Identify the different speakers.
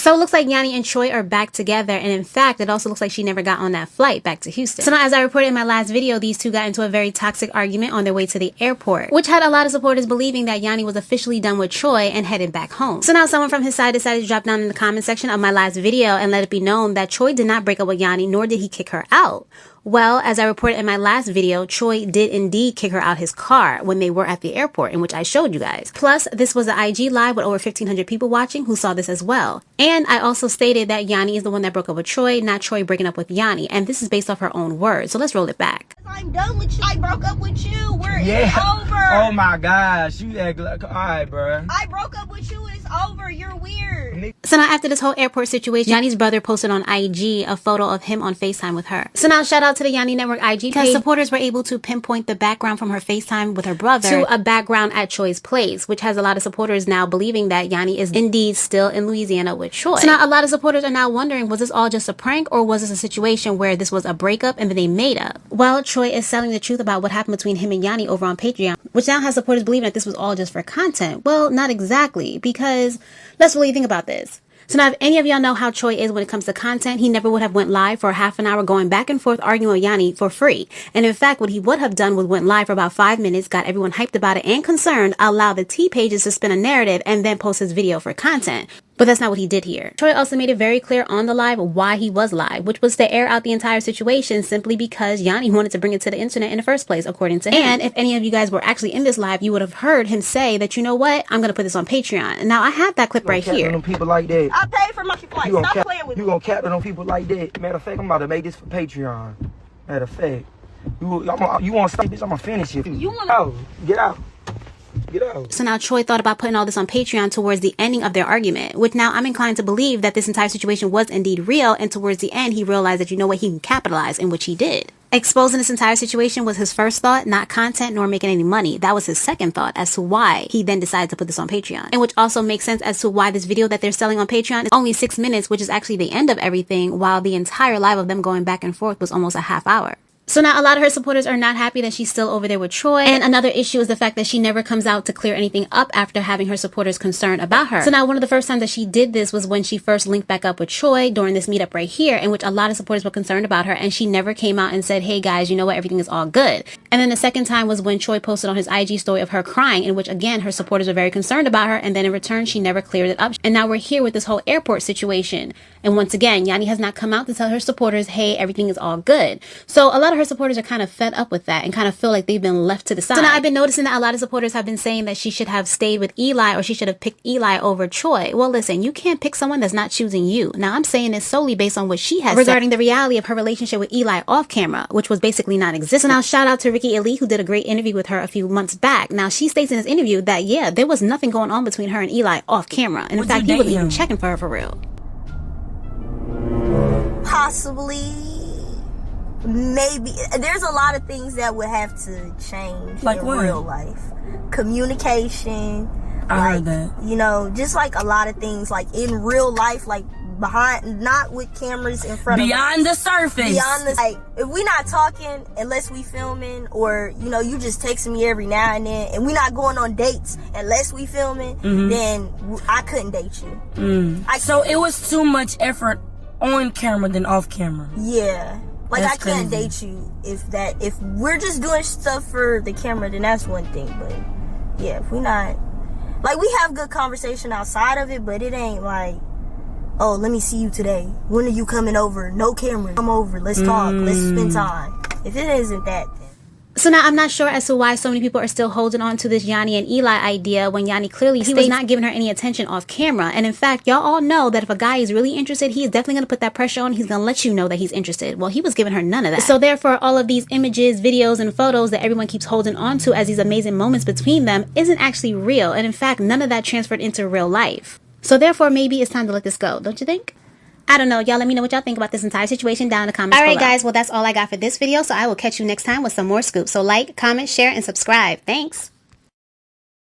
Speaker 1: So it looks like Yanni and Choi are back together, and in fact, it also looks like she never got on that flight back to Houston. So now, as I reported in my last video, these two got into a very toxic argument on their way to the airport, which had a lot of supporters believing that Yanni was officially done with Choi and headed back home. So now someone from his side decided to drop down in the comment section of my last video and let it be known that Choi did not break up with Yanni, nor did he kick her out. Well, as I reported in my last video, Choi did indeed kick her out his car when they were at the airport, in which I showed you guys. Plus, this was an IG live with over 1,500 people watching who saw this as well. And I also stated that Yanni is the one that broke up with Choi, not Choi breaking up with Yanni. And this is based off her own words. So let's roll it back.
Speaker 2: I'm done with you. I broke up with you. It's over.
Speaker 3: Oh my gosh. You act like, all right, bro.
Speaker 2: I broke up with you. It's over. You're weird.
Speaker 1: So now after this whole airport situation, Yanni's brother posted on IG a photo of him on FaceTime with her. So now shout out to the Yanni Network IG page, because supporters were able to pinpoint the background from her FaceTime with her brother to a background at Choi's place, which has a lot of supporters now believing that Yanni is indeed still in Louisiana with Choi. So now a lot of supporters are now wondering, was this all just a prank, or was this a situation where this was a breakup and then they made up? Well, Choi is telling the truth about what happened between him and Yanni over on Patreon, which now has supporters believing that this was all just for content. Well, not exactly, because let's really think about this. So now if any of y'all know how Choi is when it comes to content, he never would have went live for a half an hour going back and forth arguing with Yanni for free. And in fact, what he would have done was went live for about 5 minutes, got everyone hyped about it and concerned, allowed the T pages to spin a narrative, and then post his video for content. But that's not what he did here. Choi also made it very clear on the live why he was live, which was to air out the entire situation simply because Yanni wanted to bring it to the internet in the first place, according to him. And if any of you guys were actually in this live, you would have heard him say that, you know what, I'm going to put this on Patreon. And now I have that clip right here.
Speaker 3: On people like that.
Speaker 2: I paid for my flight. Stop playing with me.
Speaker 3: You gonna cap it on people like that? Matter of fact, I'm about to make this for Patreon. Matter of fact, you want to stop this? I'm gonna finish it.
Speaker 2: You want
Speaker 3: to get out? Get out.
Speaker 1: So now Choi thought about putting all this on Patreon towards the ending of their argument, which now I'm inclined to believe that this entire situation was indeed real, and towards the end he realized that, you know what, he can capitalize, in which he did. Exposing this entire situation was his first thought, not content nor making any money. That was his second thought as to why he then decided to put this on Patreon. And which also makes sense as to why this video that they're selling on Patreon is only 6 minutes, which is actually the end of everything, while the entire live of them going back and forth was almost a half hour. So now a lot of her supporters are not happy that she's still over there with Choi. And another issue is the fact that she never comes out to clear anything up after having her supporters concerned about her. So now one of the first times that she did this was when she first linked back up with Choi during this meetup right here, in which a lot of supporters were concerned about her, and she never came out and said, hey guys, you know what, everything is all good. And then the second time was when Choi posted on his IG story of her crying, in which again her supporters were very concerned about her, and then in return she never cleared it up. And now we're here with this whole airport situation. And once again, Yanni has not come out to tell her supporters, hey, everything is all good. So a lot of her supporters are kind of fed up with that and kind of feel like they've been left to the side. So now I've been noticing that a lot of supporters have been saying that she should have stayed with Eli, or she should have picked Eli over Choi. Well, listen, you can't pick someone that's not choosing you. Now I'm saying this solely based on what she has regarding the reality of her relationship with Eli off camera, which was basically non-existent. Now shout out to Ricky Ali, who did a great interview with her a few months back. Now she states in this interview that, yeah, there was nothing going on between her and Eli off camera. And in fact, he wasn't even checking for her for real.
Speaker 2: Possibly, maybe. There's a lot of things that would have to change in real life. Communication.
Speaker 4: I heard that.
Speaker 2: You know, just like a lot of things, like in real life, like behind, not with cameras in front of us.
Speaker 4: Beyond the surface.
Speaker 2: Beyond the, like, if we not talking unless we filming, or, you know, you just texting me every now and then, and we not going on dates unless we filming, then I couldn't date you.
Speaker 4: So it was too much effort on camera than off camera.
Speaker 2: Yeah. Like,
Speaker 4: that's
Speaker 2: I can't
Speaker 4: crazy.
Speaker 2: date you if we're just doing stuff for the camera, then that's one thing. But yeah, if we not, like, we have good conversation outside of it, but it ain't like, oh, let me see you today. When are you coming over? No camera. Come over. Let's talk. Let's spend time. If it isn't that, then.
Speaker 1: So now I'm not sure as to why so many people are still holding on to this Yanni and Eli idea, when Yanni clearly he was not giving her any attention off camera. And in fact, y'all all know that if a guy is really interested, he is definitely going to put that pressure on. He's going to let you know that he's interested. Well, he was giving her none of that. So therefore, all of these images, videos, and photos that everyone keeps holding on to as these amazing moments between them isn't actually real. And in fact, none of that transferred into real life. So therefore, maybe it's time to let this go, don't you think? I don't know. Y'all let me know what y'all think about this entire situation down in the comments below. Alright guys, well that's all I got for this video, so I will catch you next time with some more scoops. So like, comment, share, and subscribe. Thanks!